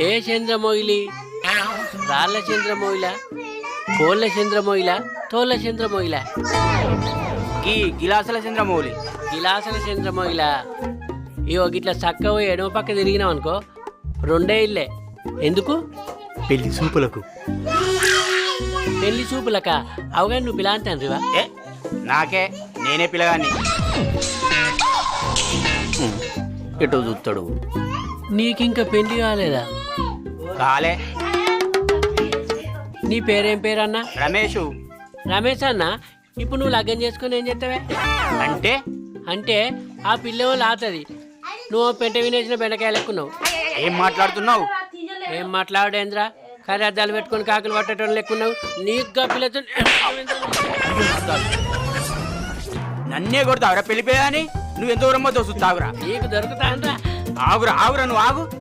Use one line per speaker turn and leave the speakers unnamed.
ఏ చంద్రమొయిలి? రాళ్ళ చంద్రమొయిల, కోళ్ళ చంద్రమొయిల, తోళ్ళ చంద్రమొయిల?
ఈ గిలాసుల చంద్రమౌళి.
గిలాసుల చంద్రమొయిల. ఇగో గిట్లా చక్కగా ఎడమ పక్క తిరిగినాం అనుకో, రెండే ఇల్లే. ఎందుకు?
పెళ్లి చూపులకు.
పెళ్లి చూపులక? అవగా నువ్వు పిలాంతండ్రివా?
నాకే, నేనే పిల్లగాన్ని. ఎటు చూస్తాడు?
నీకింక పెళ్లి కాలేదా?
కాలే.
నీ పేరేం పేరన్నా?
రమేషు.
రమేష్ అన్న, ఇప్పుడు నువ్వు లగ్గం చేసుకుని ఏం చేస్తావే?
అంటే
అంటే ఆ పిల్ల లాతది, నువ్వు పెంట వినేసిన బెండకాయలు ఎక్కున్నావు.
ఏం మాట్లాడుతున్నావు?
ఏం మాట్లాడేంద్రా? కర్రీ అద్దాలు పెట్టుకుని కాకులు పట్టడం లెక్కున్నావు. నీకుగా పిల్లతో
నన్నే కొడతావురా పెళ్లి పిల్లని? నువ్వు ఎంత దూరం చూస్తావురా?
నీకు దొరుకుతా అంద్రా.
ఆగురా ఆగురా, నువ్వు ఆగు.